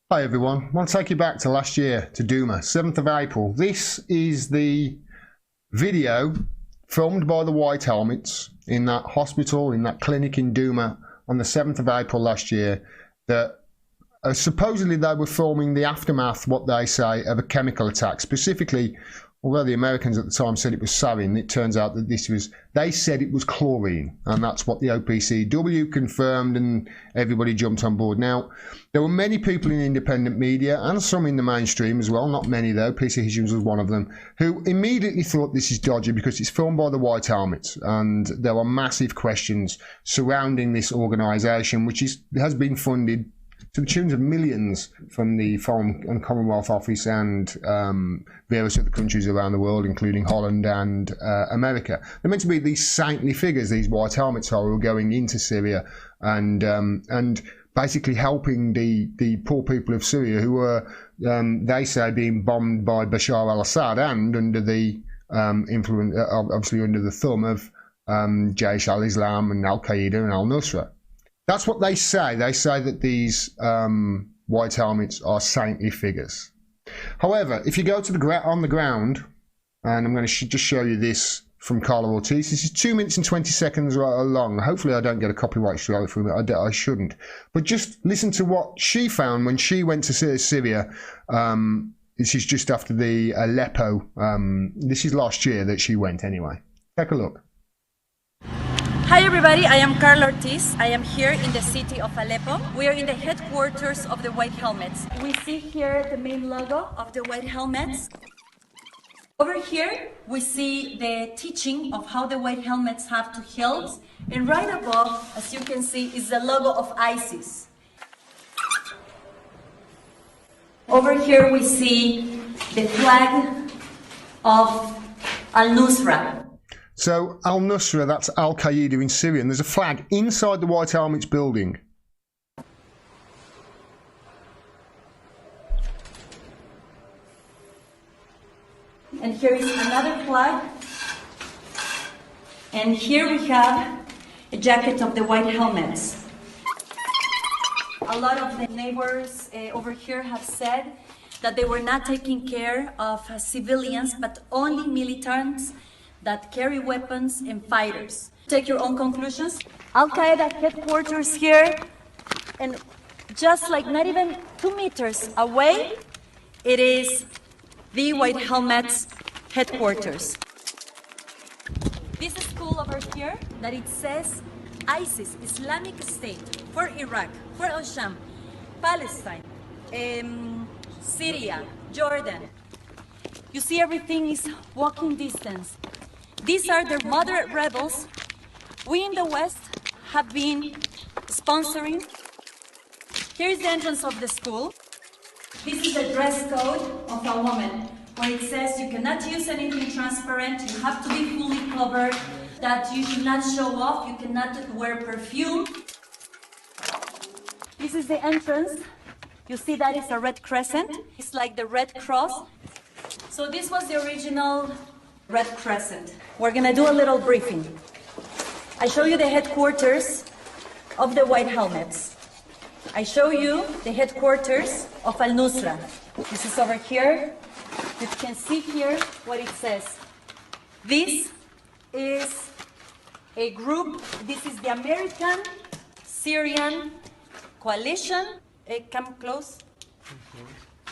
Hi everyone, I want to take you back to last year, to Douma, 7th of April. This is the video filmed by the White Helmets in that hospital, in that clinic in Douma on the 7th of April last year, that supposedly they were filming the aftermath, what they say, of a chemical attack. Specifically, although the Americans at the time said it was sarin, it turns out that they said it was chlorine, and that's what the OPCW confirmed, and everybody jumped on board. Now, there were many people in independent media, and some in the mainstream as well, not many though, PC Hitchens was one of them, who immediately thought this is dodgy because it's filmed by the White Helmets, and there were massive questions surrounding this organisation, which has been funded to the tunes of millions from the Foreign and Commonwealth Office and various other countries around the world, including Holland and America. They're meant to be these saintly figures, these White Helmets are, who are going into Syria and basically helping the poor people of Syria who are, they say, being bombed by Bashar al-Assad and under the influence, obviously under the thumb of Jaish al-Islam and Al-Qaeda and al-Nusra. That's what they say. They say that these White Helmets are saintly figures. However, if you go to on the ground, and I'm going to just show you this from Carla Ortiz. This is 2 minutes and 20 seconds long. Hopefully I don't get a copyright strike from it. I shouldn't. But just listen to what she found when she went to Syria. This is just after the Aleppo. This is last year that she went anyway. Take a look. Hi everybody, I am Carla Ortiz. I am here in the city of Aleppo. We are in the headquarters of the White Helmets. We see here the main logo of the White Helmets. Over here, we see the teaching of how the White Helmets have to heal. And right above, as you can see, is the logo of ISIS. Over here, we see the flag of Al-Nusra. So al-Nusra, that's Al-Qaeda in Syria, and there's a flag inside the White Helmets building. And here is another flag. And here we have a jacket of the White Helmets. A lot of the neighbors over here have said that they were not taking care of civilians, but only militants that carry weapons and fighters. Take your own conclusions. Al-Qaeda headquarters here, and just like not even 2 meters away, it is the White Helmets headquarters. This school over here that it says ISIS, Islamic State, for Iraq, for Al-Sham, Palestine, Syria, Jordan. You see, everything is walking distance. These are the moderate rebels we in the West have been sponsoring. Here is the entrance of the school. This is the dress code of a woman, where it says you cannot use anything transparent, you have to be fully covered, that you should not show off, you cannot wear perfume. This is the entrance. You see that is a red crescent. It's like the Red Cross. So this was the original Red Crescent. We're gonna do a little briefing. I show you the headquarters of the White Helmets. I show you the headquarters of Al-Nusra. This is over here. You can see here what it says. This is a group, this is the American Syrian coalition. Come close.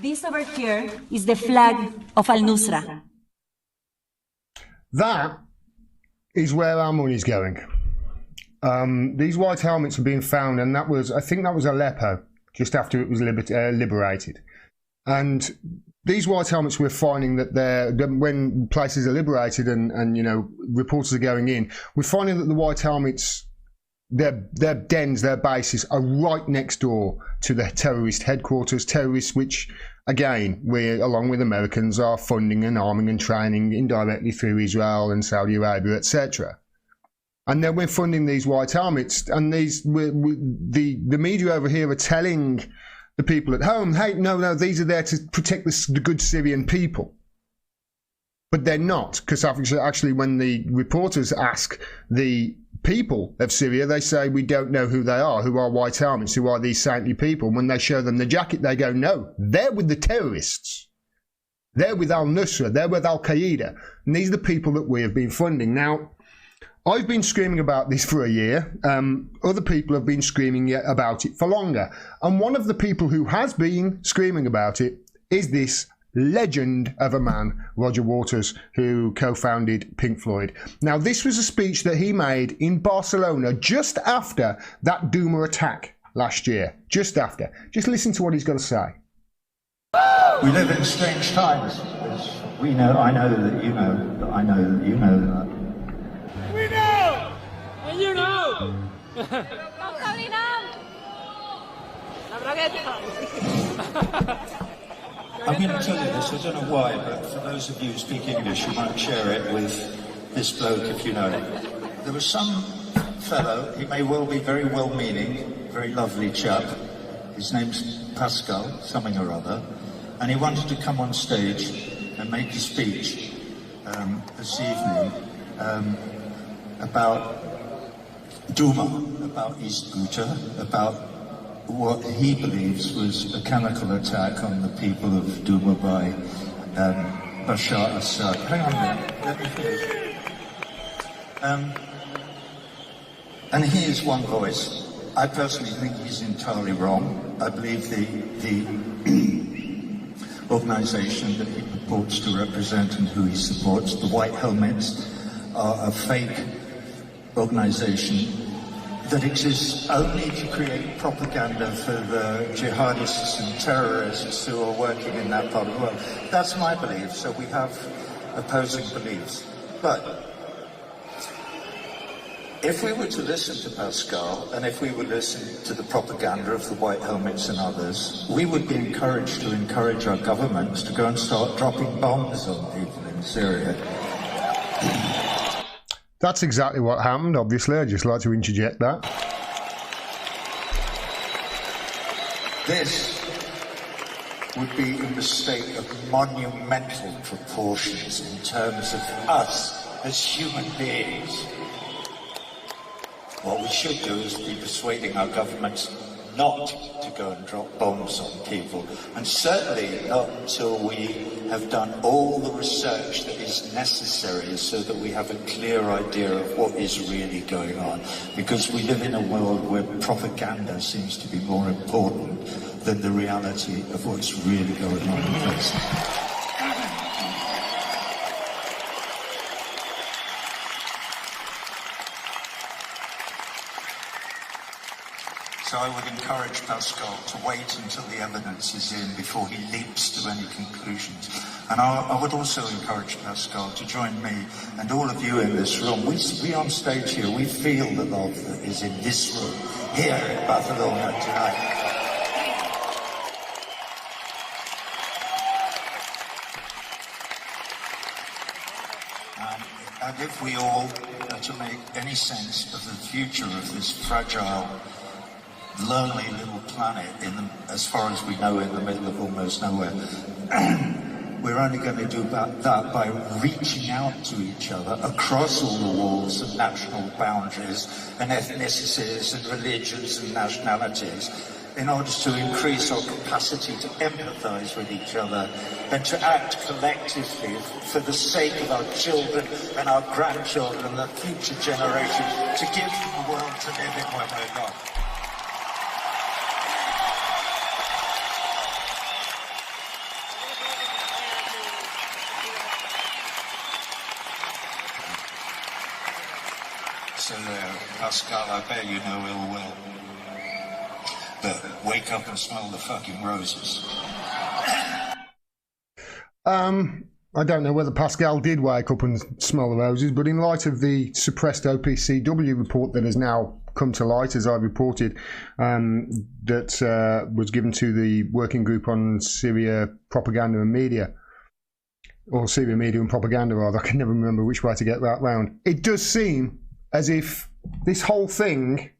This over here is the flag of Al-Nusra. That is where our money's going. These White Helmets are being found, and that was, I think that was Aleppo, just after it was liberated. And these White Helmets, we're finding that when places are liberated and you know, reporters are going in, we're finding that the White Helmets, their dens, their bases are right next door to the terrorist headquarters, terrorists which, again, we, along with Americans, are funding and arming and training indirectly through Israel and Saudi Arabia, etc. And then we're funding these White Helmets, and the media over here are telling the people at home, hey, no, these are there to protect the good Syrian people. but they're not, because actually when the reporters ask the people of Syria, they say, we don't know who they are, who are white helmets, who are these saintly people. When they show them the jacket, they go, no, they're with the terrorists. They're with al-Nusra, they're with al-Qaeda, and these are the people that we have been funding. Now, I've been screaming about this for a year. Other people have been screaming about it for longer. And one of the people who has been screaming about it is this legend of a man, Roger Waters, who co-founded Pink Floyd. Now, this was a speech that he made in Barcelona just after that Douma attack last year. Just after. Just listen to what he's got to say. We live in strange times. As we know, I know that you know, that I know that you know that. We know! And you know! I'm going to tell you this, I don't know why, but for those of you who speak English, you might share it with this bloke if you know it. There was some fellow, he may well be very well-meaning, very lovely chap. His name's Pascal, something or other, and he wanted to come on stage and make a speech this evening about Douma, about East Ghouta, about what he believes was a chemical attack on the people of Douma by Bashar Assad. Hang on a minute, let me finish. And he is one voice. I personally think he's entirely wrong. I believe the organisation that he purports to represent and who he supports, the White Helmets, are a fake organisation that exists only to create propaganda for the jihadists and terrorists who are working in that part of the world. That's my belief, so we have opposing beliefs. But if we were to listen to Pascal, and if we would listen to the propaganda of the White Helmets and others, we would be encouraged to encourage our governments to go and start dropping bombs on people in Syria. That's exactly what happened, obviously. I'd just like to interject that. This would be in the state of monumental proportions in terms of us as human beings. What we should do is be persuading our governments not to go and drop bombs on people, and certainly not until we have done all the research that is necessary so that we have a clear idea of what is really going on, because we live in a world where propaganda seems to be more important than the reality of what's really going on in places. So I would encourage Pascal to wait until the evidence is in before he leaps to any conclusions. And I would also encourage Pascal to join me and all of you in this room. We on stage here, we feel the love that is in this room, here in Barcelona tonight. And if we all are to make any sense of the future of this fragile, lonely little planet, as far as we know, in the middle of almost nowhere, we're only going to do that by reaching out to each other across all the walls of national boundaries and ethnicities and religions and nationalities, in order to increase our capacity to empathise with each other and to act collectively for the sake of our children and our grandchildren and the future generations, to give them a world to live in when we're gone. So Pascal, I bet you know ill will. But wake up and smell the fucking roses. I don't know whether Pascal did wake up and smell the roses, but in light of the suppressed OPCW report that has now come to light, as I reported, that was given to the Working Group on Syria Propaganda and Media, or Syria Media and Propaganda rather, I can never remember which way to get that round. It does seem as if this whole thing,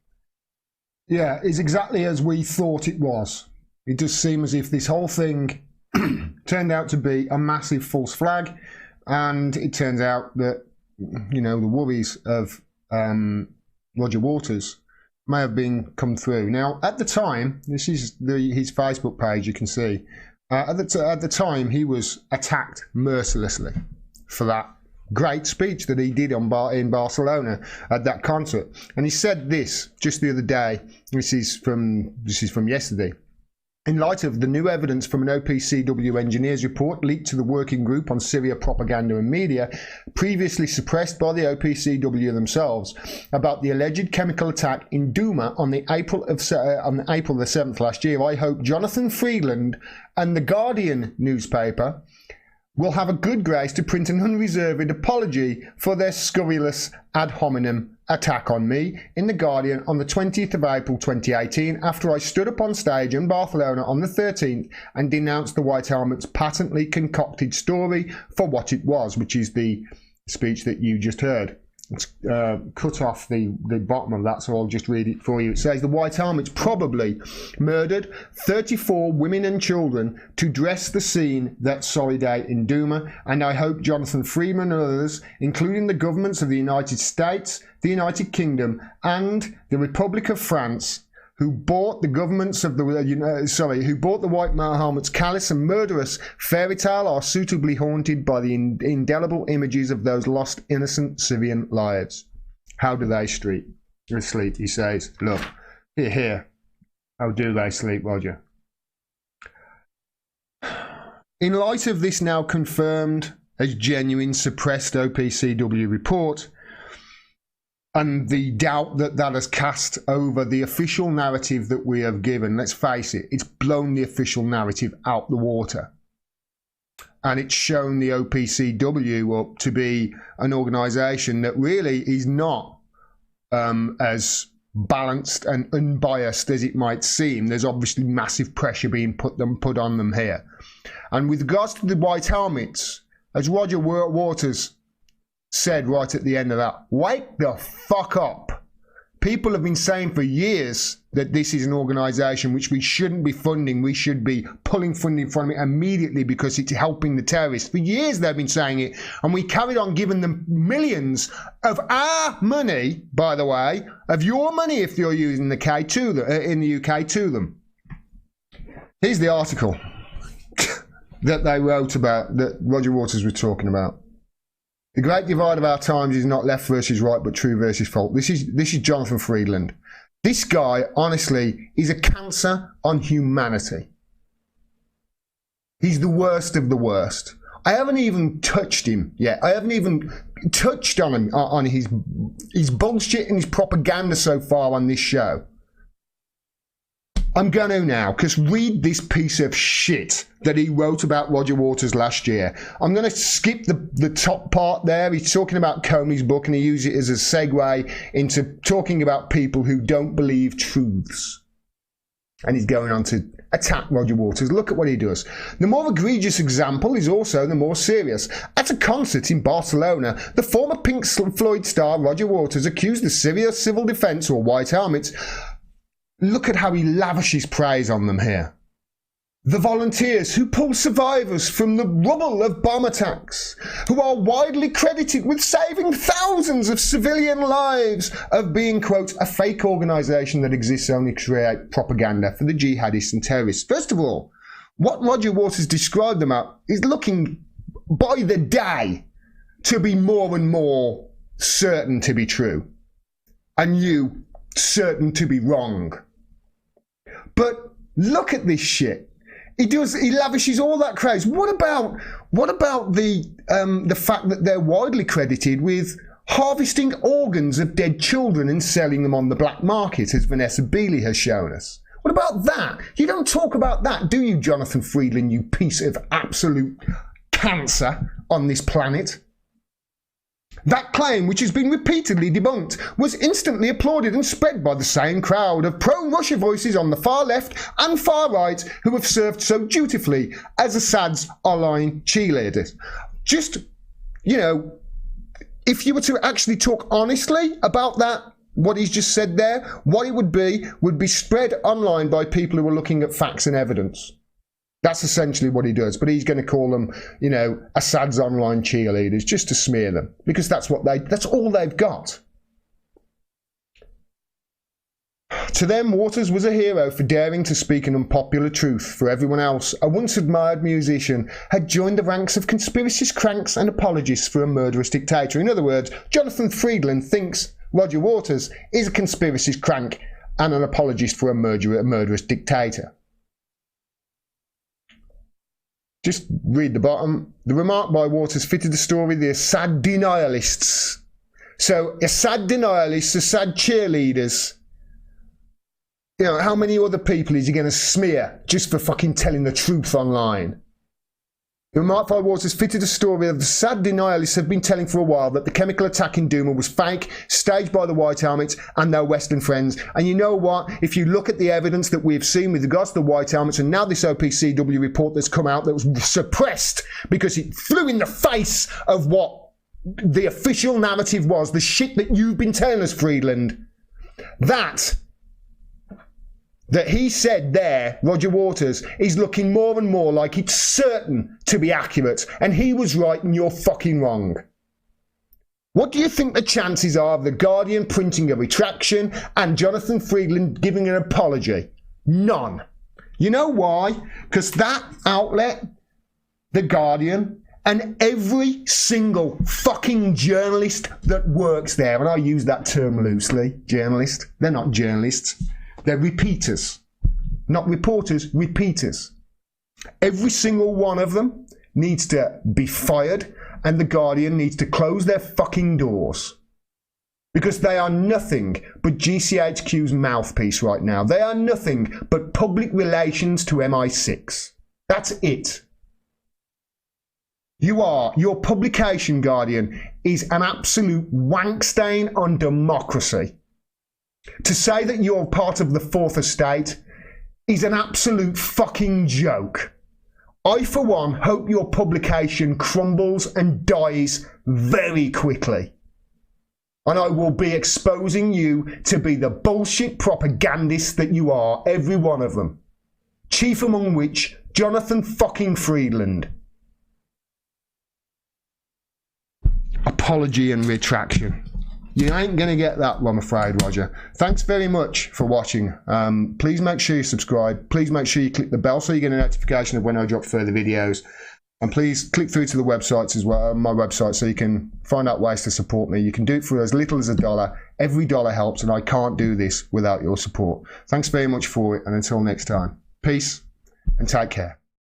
is exactly as we thought it was. It does seem as if this whole thing turned out to be a massive false flag, And it turns out that, you know, the worries of Roger Waters may have come through. Now, at the time, this is his Facebook page, you can see. At the time, he was attacked mercilessly for that great speech that he did in Barcelona at that concert. And he said this just the other day. This is from yesterday. In light of the new evidence from an OPCW engineers report leaked to the Working Group on Syria Propaganda and Media, previously suppressed by the OPCW themselves, about the alleged chemical attack in Douma on April the 7th last year, I hope Jonathan Freedland and the Guardian newspaper will have a good grace to print an unreserved apology for their scurrilous ad hominem attack on me in The Guardian on the 20th of April 2018 after I stood up on stage in Barcelona on the 13th and denounced the White Helmet's patently concocted story for what it was, which is the speech that you just heard. It's cut off the bottom of that, so I'll just read it for you. It says, the White Helmets probably murdered 34 women and children to dress the scene that sorry day in Douma, and I hope Jonathan Freeman and others, including the governments of the United States, the United Kingdom, and the Republic of France, who bought the governments of the who bought the White Helmet's callous and murderous fairy tale are suitably haunted by the indelible images of those lost innocent Syrian lives. How do they sleep? He says, look, here. How do they sleep, Roger? In light of this now confirmed as genuine suppressed OPCW report, and the doubt that has cast over the official narrative that we have given, let's face it, it's blown the official narrative out the water. And it's shown the OPCW up to be an organisation that really is not as balanced and unbiased as it might seem. There's obviously massive pressure being put on them here. And with regards to the White Helmets, as Roger Waters said right at the end of that, wake the fuck up. People have been saying for years that this is an organisation which we shouldn't be funding. We should be pulling funding from it immediately because it's helping the terrorists. For years they've been saying it, and we carried on giving them millions of our money, by the way, of your money if you're using the K to them, in the UK to them. Here's the article that they wrote about, that Roger Waters was talking about. The great divide of our times is not left versus right, but true versus false. This is Jonathan Freedland. This guy, honestly, is a cancer on humanity. He's the worst of the worst. I haven't even touched him yet. I haven't even touched on him, on his bullshit and his propaganda so far on this show. I'm going to now, because read this piece of shit that he wrote about Roger Waters last year. I'm going to skip the top part there. He's talking about Comey's book, and he used it as a segue into talking about people who don't believe truths. And he's going on to attack Roger Waters. Look at what he does. The more egregious example is also the more serious. At a concert in Barcelona, the former Pink Floyd star Roger Waters accused the Syria Civil Defense, or White Helmets. Look at how he lavishes praise on them here. The volunteers who pull survivors from the rubble of bomb attacks, who are widely credited with saving thousands of civilian lives, of being, quote, a fake organisation that exists only to create propaganda for the jihadists and terrorists. First of all, what Roger Waters described them at is looking by the day to be more and more certain to be true, and you certain to be wrong. But look at this shit. He lavishes all that praise. What about the fact that they're widely credited with harvesting organs of dead children and selling them on the black market, as Vanessa Beeley has shown us? What about that? You don't talk about that, do you, Jonathan Freedland, you piece of absolute cancer on this planet? That claim, which has been repeatedly debunked, was instantly applauded and spread by the same crowd of pro-Russia voices on the far left and far right who have served so dutifully as Assad's allying cheerleaders. Just, you know, if you were to actually talk honestly about that, what he's just said there, what it would be spread online by people who are looking at facts and evidence. That's essentially what he does. But he's going to call them, you know, Assad's online cheerleaders just to smear them, because that's all they've got. To them, Waters was a hero for daring to speak an unpopular truth. For everyone else, a once admired musician had joined the ranks of conspiracist cranks and apologists for a murderous dictator. In other words, Jonathan Friedland thinks Roger Waters is a conspiracist crank and an apologist for a murderous dictator. Just read the bottom. The remark by Waters fitted the story the Assad denialists. So Assad denialists, Assad cheerleaders. You know, how many other people is he going to smear just for fucking telling the truth online? The remark by Waters fitted a story of the Assad denialists have been telling for a while that the chemical attack in Douma was fake, staged by the White Helmets and their Western friends. And you know what? If you look at the evidence that we've seen with regards to the White Helmets and now this OPCW report that's come out that was suppressed because it flew in the face of what the official narrative was, the shit that you've been telling us, Friedland, that he said there, Roger Waters, is looking more and more like it's certain to be accurate, and he was right and you're fucking wrong. What do you think the chances are of The Guardian printing a retraction and Jonathan Friedland giving an apology? None. You know why? Because that outlet, The Guardian, and every single fucking journalist that works there, and I use that term loosely, journalist, they're not journalists. They're repeaters. Not reporters, repeaters. Every single one of them needs to be fired, and The Guardian needs to close their fucking doors. Because they are nothing but GCHQ's mouthpiece right now. They are nothing but public relations to MI6. That's it. Your publication, Guardian, is an absolute wank stain on democracy. To say that you're part of the Fourth Estate is an absolute fucking joke. I, for one, hope your publication crumbles and dies very quickly. And I will be exposing you to be the bullshit propagandists that you are, every one of them. Chief among which, Jonathan fucking Friedland. Apology and retraction. You ain't going to get that, I'm afraid, Roger. Thanks very much for watching. Please make sure you subscribe. Please make sure you click the bell so you get a notification of when I drop further videos. And please click through to the websites as well, my website, so you can find out ways to support me. You can do it for as little as $1. Every dollar helps, and I can't do this without your support. Thanks very much for it, and until next time, peace and take care.